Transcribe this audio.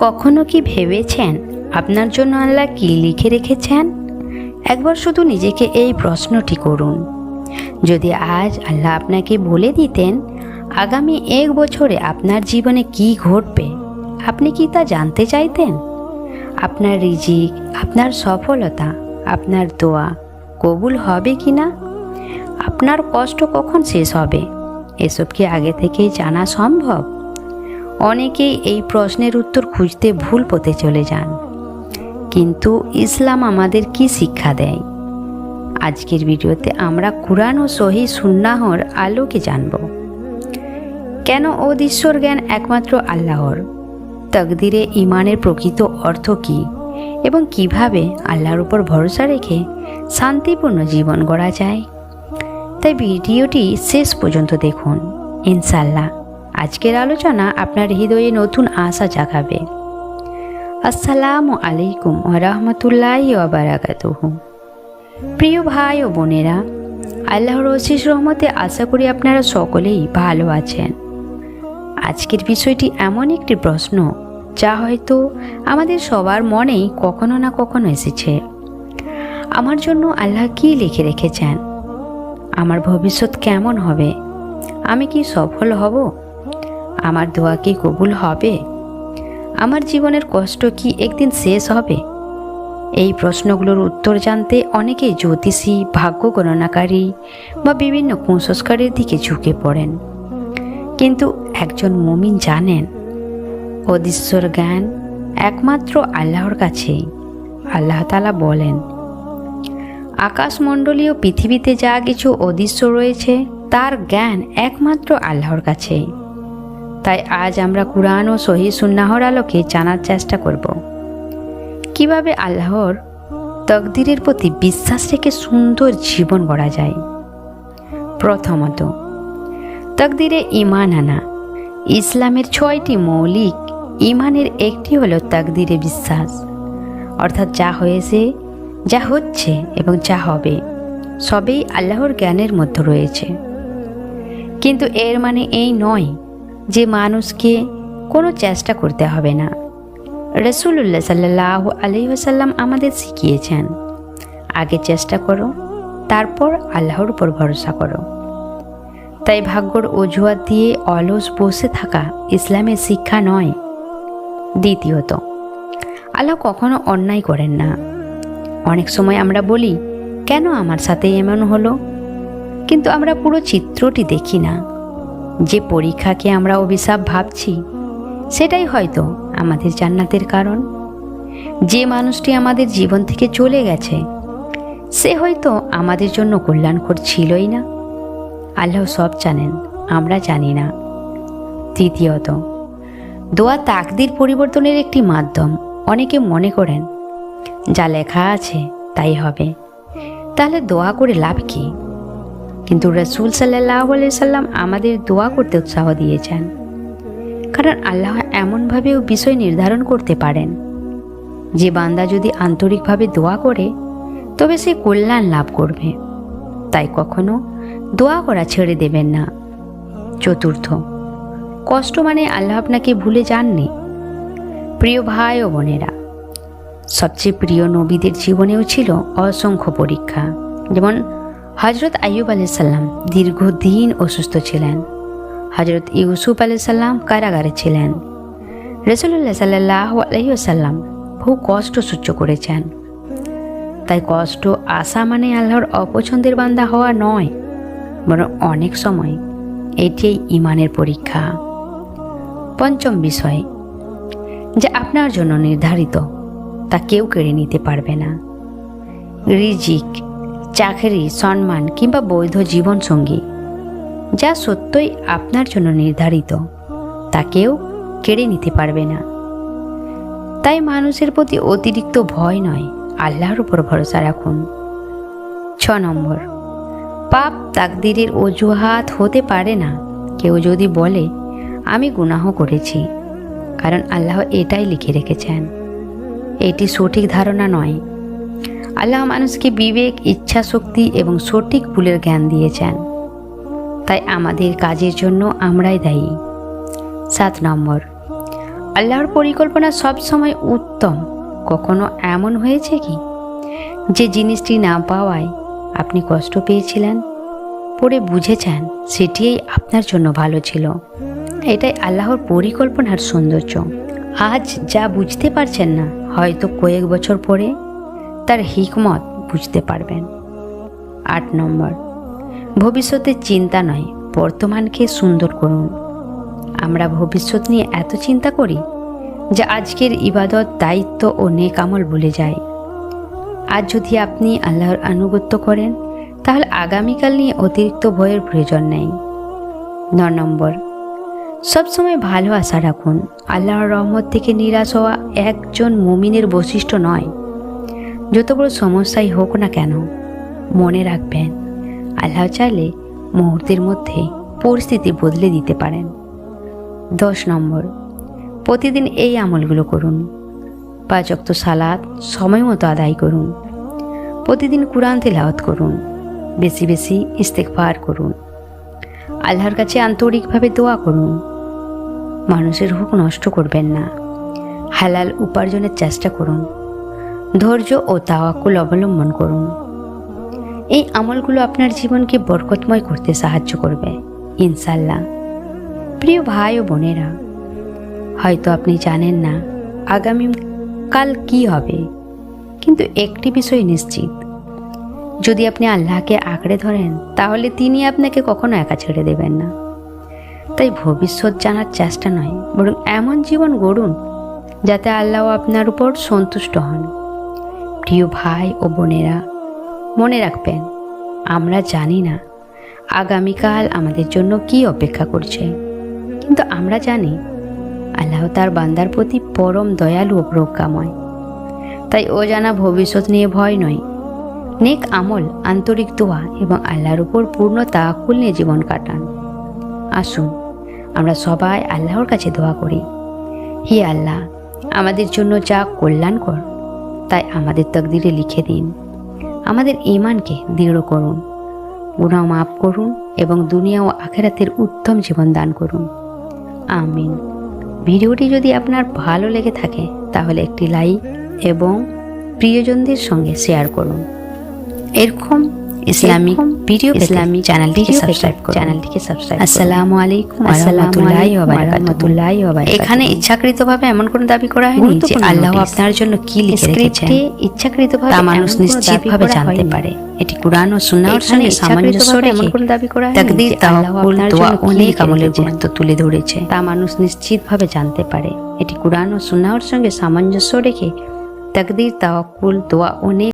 কখনো কি ভেবেছেন আপনার জন্য আল্লাহ কি লিখে রেখেছেন? একবার শুধু নিজেকে এই প্রশ্নটি করুন। যদি আজ আল্লাহ আপনাকে বলে দিতেন আগামী 1 বছরে আপনার জীবনে কি ঘটবে, আপনি কি তা জানতে চাইতেন? আপনার রিজিক, আপনার সফলতা, আপনার দোয়া কবুল হবে কি না, আপনার কষ্ট কখন শেষ হবে, এসব কি আগে থেকেই জানা সম্ভব? অনেকেই এই প্রশ্নের উত্তর খুঁজতে ভুল পথে চলে যান। কিন্তু ইসলাম আমাদের কি শিক্ষা দেয়? আজকের ভিডিওতে আমরা কুরআন ও সহি সুন্নাহর আলোকে জানব। কেন অদৃশ্যর জ্ঞান একমাত্র আল্লাহর, তাকদিরে ঈমানের প্রকৃত অর্থ কী এবং কিভাবে আল্লাহর উপর ভরসা রেখে শান্তিপূর্ণ জীবন গড়া যায়। তাই ভিডিওটি শেষ পর্যন্ত দেখুন। ইনশাআল্লাহ আজকের আলোচনা আপনার হৃদয়ে নতুন আশা জাগাবে। আসসালামু আলাইকুম ওয়া রাহমাতুল্লাহি ওয়া বারাকাতুহু। প্রিয় ভাই ও বোনেরা, আল্লাহর অশেষ রহমতে আশা করি আপনারা সকলেই ভালো আছেন। আজকের বিষয়টি এমন একটি প্রশ্ন যা হয়তো আমাদের সবার মনেই কখনো না কখনো এসেছে। আমার জন্য আল্লাহ কি লিখে রেখেছেন? আমার ভবিষ্যৎ কেমন হবে? আমি কি সফল হব? আমার দোয়া কি কবুল হবে? আমার জীবনের কষ্ট কি একদিন শেষ হবে? এই প্রশ্নগুলোর উত্তর জানতে অনেকেই জ্যোতিষী, ভাগ্য গণনাকারী বা বিভিন্ন কুসংস্কারের দিকে ঝুঁকে পড়েন। কিন্তু একজন মুমিন জানেন অদৃশ্যর জ্ঞান একমাত্র আল্লাহর কাছেই। আল্লাহ তাআলা বলেন, আকাশমণ্ডলীয় পৃথিবীতে যা কিছু অদৃশ্য রয়েছে তার জ্ঞান একমাত্র আল্লাহর কাছেই। তাই আজ আমরা কুরআন ও সহি সুন্নাহর আলোকে জানার চেষ্টা করব কিভাবে আল্লাহর তাকদীরের প্রতি বিশ্বাস রেখে সুন্দর জীবন গড়া যায়। প্রথমত, তাকদীরে ঈমান আনা। ইসলামের 6টি মৌলিক ঈমানের একটি হলো তাকদীরে বিশ্বাস, অর্থাৎ যা হয়েছে, যা হচ্ছে এবং যা হবে সবই আল্লাহর জ্ঞানের মধ্যে রয়েছে। কিন্তু এর মানে এই নয় যে মানুষকে কোনো চেষ্টা করতে হবে না। রাসূলুল্লাহ সাল্লাল্লাহু আলাইহি ওয়াসাল্লাম আমাদের শিখিয়েছেন, আগে চেষ্টা করো, তারপর আল্লাহর উপর ভরসা করো। তাই ভাগ্যর অজুহাত দিয়ে অলস বসে থাকা ইসলামের শিক্ষা নয়। দ্বিতীয়ত, আল্লাহ কখনো অন্যায় করেন না। অনেক সময় আমরা বলি, কেন আমার সাথে এমন হলো? কিন্তু আমরা পুরো চিত্রটি দেখি না। যে পরীক্ষাকে আমরা অভিশাপ ভাবছি সেটাই হয়তো আমাদের জান্নাতের কারণ। যে মানুষটি আমাদের জীবন থেকে চলে গেছে সে হয়তো আমাদের জন্য কল্যাণকর ছিলই না। আল্লাহ সব জানেন, আমরা জানি না। তৃতীয়ত, দোয়া তাকদীর পরিবর্তনের একটি মাধ্যম। অনেকে মনে করেন যা লেখা আছে তাই হবে, তাহলে দোয়া করে লাভ কি? কিন্তু রাসূল সাল্লাল্লাহু আলাইহি সাল্লাম আমাদের দোয়া করতে উৎসাহ দিয়েছেন, কারণ আল্লাহ এমনভাবেও বিষয় নির্ধারণ করতে পারেন যে বান্দা যদি আন্তরিকভাবে দোয়া করে তবে সে কল্যাণ লাভ করবে। তাই কখনো দোয়া করা ছেড়ে দেবেন না। চতুর্থ, কষ্ট মানে আল্লাহ আপনাকে ভুলে যাননি। প্রিয় ভাই ও বোনেরা, সবচেয়ে প্রিয় নবীদের জীবনেও ছিল অসংখ্য পরীক্ষা। যেমন হযরত আইয়ুব আলাইহিস সালাম দীর্ঘদিন অসুস্থ ছিলেন। হযরত ইউসুফ আলাইহিস সালাম কারাগারে ছিলেন। রাসূলুল্লাহ সাল্লাল্লাহু আলাইহি ওয়াসাল্লাম বহু কষ্ট সহ্য করেছেন। তাই কষ্ট আসা মানে আল্লাহর অপছন্দের বান্দা হওয়া নয়, বরং অনেক সময় এটি ঈমানের পরীক্ষা। পঞ্চম বিষয়, যা আপনার জন্য নির্ধারিত তা কেউ কেড়ে নিতে পারবে না। রিজিক, চাকরি, সম্মান কিংবা বৈধ জীবনসঙ্গী যা সত্যই আপনার জন্য নির্ধারিত তা কেউ কেড়ে নিতে পারবে না। তাই মানুষের প্রতি অতিরিক্ত ভয় নয়, আল্লাহর উপর ভরসা রাখুন। 6 নম্বর, পাপ তাকদীরের অজুহাত হতে পারে না। কেউ যদি বলে আমি গুনাহ করেছি, কারণ আল্লাহ এটাই লিখে রেখেছেন, এটি সঠিক ধারণা নয়। আল্লাহ মানুষকে বিবেক, ইচ্ছা শক্তি এবং সঠিক ভুলের জ্ঞান দিয়েছেন। তাই আমাদের কাজের জন্য আমরাই দায়ী। 7 নম্বর, আল্লাহর পরিকল্পনা সব সময় উত্তম। কখনো এমন হয়েছে কি যে জিনিসটি না পাওয়ায় আপনি কষ্ট পেয়েছিলেন, পরে বুঝেছেন সেটিই আপনার জন্য ভালো ছিল? এটাই আল্লাহর পরিকল্পনার সৌন্দর্য। আজ যা বুঝতে পারছেন না, হয়তো কয়েক বছর পরে তার হিকমত বুঝতে পারবেন। 8 নম্বর, ভবিষ্যতের চিন্তা নয়, বর্তমানকে সুন্দর করুন। আমরা ভবিষ্যৎ নিয়ে এত চিন্তা করি যে আজকের ইবাদত, দায়িত্ব ও নেক আমল ভুলে যাই। আজ যদি আপনি আল্লাহর আনুগত্য করেন, তাহলে আগামীকাল নিয়ে অতিরিক্ত ভয়ের প্রয়োজন নেই। 9 নম্বর, সবসময় ভালো আশা রাখুন। আল্লাহর রহমত থেকে নিরাশ হওয়া একজন মুমিনের বৈশিষ্ট্য নয়। যত বড় সমস্যাই হোক না কেন, মনে রাখবেন আল্লাহ চাইলে মুহূর্তের মধ্যে পরিস্থিতি বদলে দিতে পারেন। 10 নম্বর, প্রতিদিন এই আমলগুলো করুন। 5 ওয়াক্ত সালাত সময় মতো আদায় করুন। প্রতিদিন কুরআন তিলাওয়াত করুন। বেশি বেশি ইস্তেগফার করুন। আল্লাহর কাছে আন্তরিকভাবে দোয়া করুন। মানুষের হক নষ্ট করবেন না। হালাল উপার্জনের চেষ্টা করুন। ধৈর্য ও তাওয়াক্কুল অবলম্বন করুন। এই আমলগুলো আপনার জীবনকে বরকতময় করতে সাহায্য করবে ইনশাআল্লাহ। প্রিয় ভাই ও বোনেরা, হয়তো আপনি জানেন না আগামীকাল কি হবে, কিন্তু একটি বিষয় নিশ্চিত, যদি আপনি আল্লাহকে আঁকড়ে ধরেন, তাহলে তিনি আপনাকে কখনো একা ছেড়ে দেবেন না। তাই ভবিষ্যৎ জানার চেষ্টা নয়, বরং এমন জীবন গড়ুন যাতে আল্লাহ আপনার উপর সন্তুষ্ট হন। প্রিয় ভাই ও বোনেরা, মনে রাখবেন, আমরা জানি না আগামীকাল আমাদের জন্য কি অপেক্ষা করছে, কিন্তু আমরা জানি আল্লাহ তার বান্দার প্রতি পরম দয়ালু ও প্রজ্ঞাময়। তাই অজানা ভবিষ্যৎ নিয়ে ভয় নয়, নেক আমল, আন্তরিক দোয়া এবং আল্লাহর উপর পূর্ণ তাওয়াক্কুল নিয়ে জীবন কাটান। আসুন আমরা সবাই আল্লাহর কাছে দোয়া করি, হে আল্লাহ, আমাদের জন্য যা কল্যাণকর তাই আমাদের তকদিরে লিখে দিন। আমাদের ঈমানকে দৃঢ় করুন, গুনাহ মাফ করুন এবং দুনিয়া ও আখিরাতের উত্তম জীবন দান করুন। আমিন। ভিডিওটি যদি আপনার ভালো লেগে থাকে তাহলে একটি লাইক এবং প্রিয়জনদের সঙ্গে শেয়ার করুন। এরকম ইসলামিক ভিডিও চ্যানেলটিকে সাবস্ক্রাইব। আসসালামু আলাইকুম ওয়া রাহমাতুল্লাহি ওয়া বারাকাতুহু। এখানে ইচ্ছাকৃতভাবে এমন কোনো দাবি করা হয়নি যে আল্লাহ আপনার জন্য কি লিখে রেখেছেন ইচ্ছাকৃতভাবে তা মানুষ নিশ্চিতভাবে জানতে পারে। এটি কুরআন ও সুন্নাহর সঙ্গে সামঞ্জস্য রেখে তাকদীর, তাওয়াক্কুল, দোয়া ও নেক আমলের গুরুত্ব তুলে ধরেছে। তা মানুষ নিশ্চিতভাবে জানতে পারে। এটি কুরআন ও সুন্নাহর সঙ্গে সামঞ্জস্য রেখে তাকদীর, তাওয়াক্কুল, দোয়া ও নেক